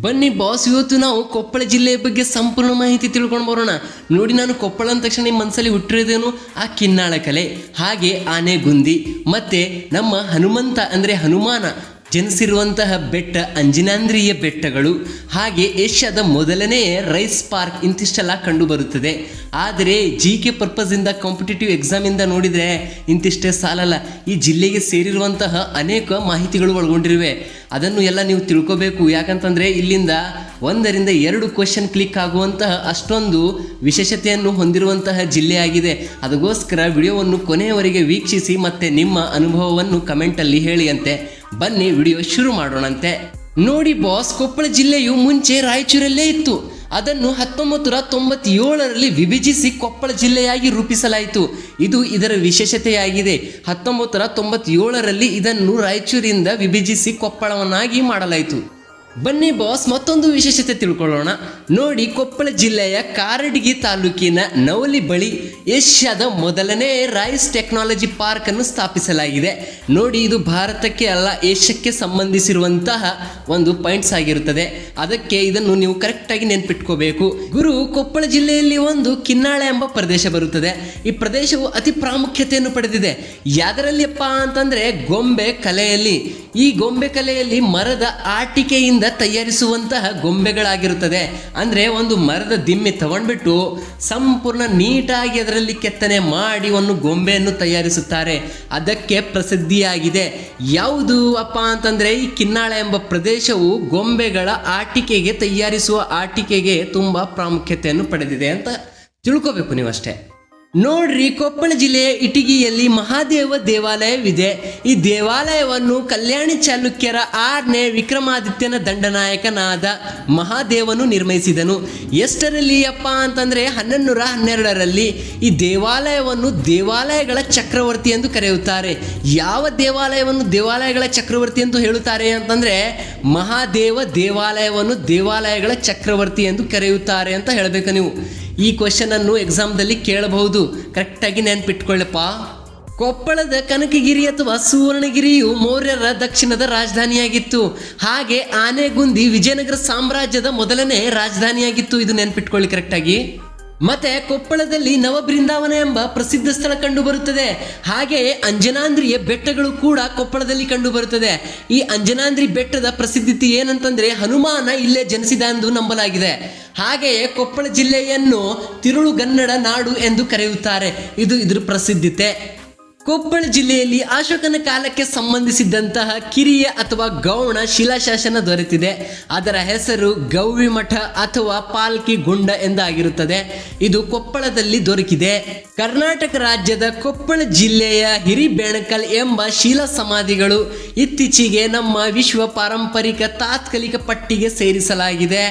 ಬನ್ನಿ ಬಾಸ್, ಇವತ್ತು ನಾವು ಕೊಪ್ಪಳ ಜಿಲ್ಲೆಯ ಬಗ್ಗೆ ಸಂಪೂರ್ಣ ಮಾಹಿತಿ ತಿಳ್ಕೊಂಡು ಬರೋಣ. ನೋಡಿ, ನಾನು ಕೊಪ್ಪಳ ಅಂದ ತಕ್ಷಣ ನಿಮ್ಮ ಮನಸ್ಸಲ್ಲಿ ಹುಟ್ಟಿರೋದೇನು ಆ ಕಿನ್ನಾಳ ಕಲೆ, ಹಾಗೆ ಆನೆಗುಂದಿ, ಮತ್ತೆ ನಮ್ಮ ಹನುಮಂತ ಅಂದರೆ ಹನುಮಾನ ಜನಿಸಿರುವಂತಹ ಬೆಟ್ಟ ಅಂಜನಾದ್ರಿಯ ಬೆಟ್ಟಗಳು, ಹಾಗೆ ಏಷ್ಯಾದ ಮೊದಲನೇ ರೈಸ್ ಪಾರ್ಕ್ ಇಂತಿಷ್ಟೆಲ್ಲ ಕಂಡು ಬರುತ್ತದೆ. ಆದರೆ GK ಪರ್ಪಸ್ಸಿಂದ ಕಾಂಪಿಟೇಟಿವ್ ಎಕ್ಸಾಮಿಂದ ನೋಡಿದರೆ ಇಂತಿಷ್ಟೇ ಸಾಲಲ್ಲ. ಈ ಜಿಲ್ಲೆಗೆ ಸೇರಿರುವಂತಹ ಅನೇಕ ಮಾಹಿತಿಗಳು ಒಳಗೊಂಡಿರುವೆ. ಅದನ್ನು ಎಲ್ಲ ನೀವು ತಿಳ್ಕೋಬೇಕು. ಯಾಕಂತಂದರೆ ಇಲ್ಲಿಂದ 1ರಿಂದ 2 ಕ್ವೆಶ್ಚನ್ ಕ್ಲಿಕ್ ಆಗುವಂತಹ ಅಷ್ಟೊಂದು ವಿಶೇಷತೆಯನ್ನು ಹೊಂದಿರುವಂತಹ ಜಿಲ್ಲೆಯಾಗಿದೆ. ಅದಕ್ಕೋಸ್ಕರ ವಿಡಿಯೋವನ್ನು ಕೊನೆಯವರೆಗೆ ವೀಕ್ಷಿಸಿ ಮತ್ತು ನಿಮ್ಮ ಅನುಭವವನ್ನು ಕಮೆಂಟಲ್ಲಿ ಹೇಳಿ ಅಂತೆ. ಬನ್ನಿ ವಿಡಿಯೋ ಶುರು ಮಾಡೋಣಂತೆ. ನೋಡಿ ಬಾಸ್, ಕೊಪ್ಪಳ ಜಿಲ್ಲೆಯು ಮುಂಚೆ ರಾಯಚೂರಲ್ಲೇ ಇತ್ತು. ಅದನ್ನು 1997ರಲ್ಲಿ ವಿಭಜಿಸಿ ಕೊಪ್ಪಳ ಜಿಲ್ಲೆಯಾಗಿ ರೂಪಿಸಲಾಯಿತು. ಇದು ಇದರ ವಿಶೇಷತೆಯಾಗಿದೆ. 1997ರಲ್ಲಿ ಇದನ್ನು ರಾಯಚೂರಿಂದ ವಿಭಜಿಸಿ ಕೊಪ್ಪಳವನ್ನಾಗಿ ಮಾಡಲಾಯಿತು. ಬನ್ನಿ ಬಾಸ್, ಮತ್ತೊಂದು ವಿಶೇಷತೆ ತಿಳ್ಕೊಳ್ಳೋಣ. ನೋಡಿ, ಕೊಪ್ಪಳ ಜಿಲ್ಲೆಯ ಕಾರಟಗಿ ತಾಲೂಕಿನ ನವಲಿ ಬಳಿ ಏಷ್ಯಾದ ಮೊದಲನೇ ರೈಸ್ ಟೆಕ್ನಾಲಜಿ ಪಾರ್ಕ್ ಅನ್ನು ಸ್ಥಾಪಿಸಲಾಗಿದೆ. ನೋಡಿ, ಇದು ಭಾರತಕ್ಕೆ ಅಲ್ಲ, ಏಷ್ಯಾಕ್ಕೆ ಸಂಬಂಧಿಸಿರುವಂತಹ ಒಂದು ಪಾಯಿಂಟ್ಸ್ ಆಗಿರುತ್ತದೆ. ಅದಕ್ಕೆ ಇದನ್ನು ನೀವು ಕರೆಕ್ಟಾಗಿ ನೆನ್ಪಿಟ್ಕೋಬೇಕು. ಗುರು, ಕೊಪ್ಪಳ ಜಿಲ್ಲೆಯಲ್ಲಿ ಒಂದು ಕಿನ್ನಾಳ ಎಂಬ ಪ್ರದೇಶ ಬರುತ್ತದೆ. ಈ ಪ್ರದೇಶವು ಅತಿ ಪ್ರಾಮುಖ್ಯತೆಯನ್ನು ಪಡೆದಿದೆ. ಯಾದರಲ್ಲಿಯಪ್ಪ ಅಂತಂದ್ರೆ ಗೊಂಬೆ ಕಲೆಯಲ್ಲಿ. ಈ ಗೊಂಬೆ ಕಲೆಯಲ್ಲಿ ಮರದ ಆಟಿಕೆಯಿಂದ ತಯಾರಿಸುವಂತಹ ಗೊಂಬೆಗಳಾಗಿರುತ್ತದೆ. ಅಂದ್ರೆ ಒಂದು ಮರದ ದಿಮ್ಮಿ ತಗೊಂಡ್ಬಿಟ್ಟು ಸಂಪೂರ್ಣ ನೀಟಾಗಿ ಅದರಲ್ಲಿ ಕೆತ್ತನೆ ಮಾಡಿ ಒಂದು ಗೊಂಬೆಯನ್ನು ತಯಾರಿಸುತ್ತಾರೆ. ಅದಕ್ಕೆ ಪ್ರಸಿದ್ಧಿಯಾಗಿದೆ. ಯಾವುದು ಅಪ್ಪ ಅಂತಂದ್ರೆ ಈ ಕಿನ್ನಾಳ ಎಂಬ ಪ್ರದೇಶವು ಗೊಂಬೆಗಳ ಆಟಿಕೆಗೆ ತಯಾರಿಸುವ ಆಟಿಕೆಗೆ ತುಂಬಾ ಪ್ರಾಮುಖ್ಯತೆಯನ್ನು ಪಡೆದಿದೆ ಅಂತ ತಿಳ್ಕೋಬೇಕು ನೀವಷ್ಟೇ. ನೋಡ್ರಿ, ಕೊಪ್ಪಳ ಜಿಲ್ಲೆಯ ಇಟಗಿಯಲ್ಲಿ ಮಹಾದೇವ ದೇವಾಲಯವಿದೆ. ಈ ದೇವಾಲಯವನ್ನು ಕಲ್ಯಾಣಿ ಚಾಲುಕ್ಯರ 6ನೇ ವಿಕ್ರಮಾದಿತ್ಯನ ದಂಡನಾಯಕನಾದ ಮಹಾದೇವನು ನಿರ್ಮಿಸಿದನು. ಎಷ್ಟರಲ್ಲಿ ಅಪ್ಪ ಅಂತಂದ್ರೆ 1112ರಲ್ಲಿ. ಈ ದೇವಾಲಯವನ್ನು ದೇವಾಲಯಗಳ ಚಕ್ರವರ್ತಿ ಎಂದು ಕರೆಯುತ್ತಾರೆ. ಯಾವ ದೇವಾಲಯವನ್ನು ದೇವಾಲಯಗಳ ಚಕ್ರವರ್ತಿ ಎಂದು ಹೇಳುತ್ತಾರೆ ಅಂತಂದ್ರೆ ಮಹಾದೇವ ದೇವಾಲಯವನ್ನು ದೇವಾಲಯಗಳ ಚಕ್ರವರ್ತಿ ಎಂದು ಕರೆಯುತ್ತಾರೆ ಅಂತ ಹೇಳಬೇಕು ನೀವು. ಈ ಕ್ವೆಶ್ಚನ್ ಅನ್ನು ಎಕ್ಸಾಮ್ದಲ್ಲಿ ಕೇಳಬಹುದು, ಕರೆಕ್ಟಾಗಿ ನೆನ್ಪಿಟ್ಕೊಳ್ಳಪ್ಪ. ಕೊಪ್ಪಳದ ಕನಕಗಿರಿ ಅಥವಾ ಸುವರ್ಣಗಿರಿಯು ಮೌರ್ಯರ ದಕ್ಷಿಣದ ರಾಜಧಾನಿಯಾಗಿತ್ತು. ಹಾಗೆ ಆನೆಗುಂದಿ ವಿಜಯನಗರ ಸಾಮ್ರಾಜ್ಯದ ಮೊದಲನೇ ರಾಜಧಾನಿಯಾಗಿತ್ತು. ಇದು ನೆನ್ಪಿಟ್ಕೊಳ್ಳಿ ಕರೆಕ್ಟಾಗಿ. ಮತ್ತೆ ಕೊಪ್ಪಳದಲ್ಲಿ ನವಬೃಂದಾವನ ಎಂಬ ಪ್ರಸಿದ್ಧ ಸ್ಥಳ ಕಂಡು ಬರುತ್ತದೆ. ಹಾಗೆಯೇ ಅಂಜನಾದ್ರಿಯ ಬೆಟ್ಟಗಳು ಕೂಡ ಕೊಪ್ಪಳದಲ್ಲಿ ಕಂಡು ಬರುತ್ತದೆ. ಈ ಅಂಜನಾದ್ರಿ ಬೆಟ್ಟದ ಪ್ರಸಿದ್ಧತೆ ಏನಂತಂದ್ರೆ ಹನುಮಾನ ಇಲ್ಲೇ ಜನಿಸಿದ ಎಂದು ನಂಬಲಾಗಿದೆ. ಹಾಗೆಯೇ ಕೊಪ್ಪಳ ಜಿಲ್ಲೆಯನ್ನು ತಿರುಳುಗನ್ನಡ ನಾಡು ಎಂದು ಕರೆಯುತ್ತಾರೆ. ಇದು ಇದರ ಪ್ರಸಿದ್ಧತೆ. ಕೊಪ್ಪಳ ಜಿಲ್ಲೆಯಲ್ಲಿ ಅಶೋಕನ ಕಾಲಕ್ಕೆ ಸಂಬಂಧಿಸಿದಂತಹ ಕಿರಿಯ ಅಥವಾ ಗೌಣ ಶಿಲಾಶಾಸನ ದೊರೆತಿದೆ. ಅದರ ಹೆಸರು ಗೌರಿಮಠ ಅಥವಾ ಪಾಲ್ಕಿ ಗುಂಡ ಎಂದಾಗಿರುತ್ತದೆ. ಇದು ಕೊಪ್ಪಳದಲ್ಲಿ ದೊರಕಿದೆ. ಕರ್ನಾಟಕ ರಾಜ್ಯದ ಕೊಪ್ಪಳ ಜಿಲ್ಲೆಯ ಹಿರಿಬೇಣಕಲ್ ಎಂಬ ಶಿಲಾ ಸಮಾಧಿಗಳು ಇತ್ತೀಚೆಗೆ ನಮ್ಮ ವಿಶ್ವ ಪಾರಂಪರಿಕ ತಾತ್ಕಾಲಿಕ ಪಟ್ಟಿಗೆ ಸೇರಿಸಲಾಗಿದೆ.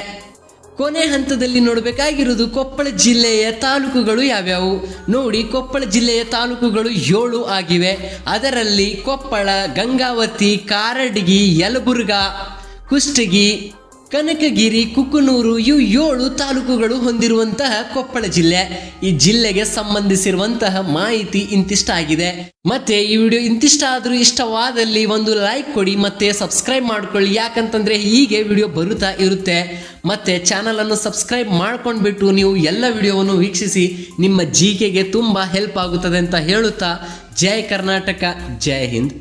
ಕೊನೆ ಹಂತದಲ್ಲಿ ನೋಡಬೇಕಾಗಿರುವುದು ಕೊಪ್ಪಳ ಜಿಲ್ಲೆಯ ತಾಲೂಕುಗಳು ಯಾವ್ಯಾವು. ನೋಡಿ, ಕೊಪ್ಪಳ ಜಿಲ್ಲೆಯ ತಾಲೂಕುಗಳು 7 ಆಗಿವೆ. ಅದರಲ್ಲಿ ಕೊಪ್ಪಳ, ಗಂಗಾವತಿ, ಕಾರಟಗಿ, ಯಲಬುರ್ಗಾ, ಕುಷ್ಟಗಿ, ಕನಕಗಿರಿ, ಕುಕನೂರು ಇವು 7 ತಾಲೂಕುಗಳು ಹೊಂದಿರುವಂತಹ ಕೊಪ್ಪಳ ಜಿಲ್ಲೆ. ಈ ಜಿಲ್ಲೆಗೆ ಸಂಬಂಧಿಸಿರುವಂತಹ ಮಾಹಿತಿ ಇಂತಿಷ್ಟಾಗಿದೆ. ಮತ್ತೆ ಈ ವಿಡಿಯೋ ಇಂತಿಷ್ಟ ಆದರೂ ಇಷ್ಟವಾದಲ್ಲಿ ಒಂದು ಲೈಕ್ ಕೊಡಿ, ಮತ್ತೆ ಸಬ್ಸ್ಕ್ರೈಬ್ ಮಾಡ್ಕೊಳ್ಳಿ. ಯಾಕಂತಂದ್ರೆ ಹೀಗೆ ವಿಡಿಯೋ ಬರುತ್ತಾ ಇರುತ್ತೆ. ಮತ್ತೆ ಚಾನಲ್ ಅನ್ನು ಸಬ್ಸ್ಕ್ರೈಬ್ ಮಾಡ್ಕೊಂಡ್ಬಿಟ್ಟು ನೀವು ಎಲ್ಲ ವಿಡಿಯೋವನ್ನು ವೀಕ್ಷಿಸಿ. ನಿಮ್ಮ GKಗೆ ತುಂಬಾ ಹೆಲ್ಪ್ ಆಗುತ್ತದೆ ಅಂತ ಹೇಳುತ್ತಾ, ಜೈ ಕರ್ನಾಟಕ, ಜೈ ಹಿಂದ್.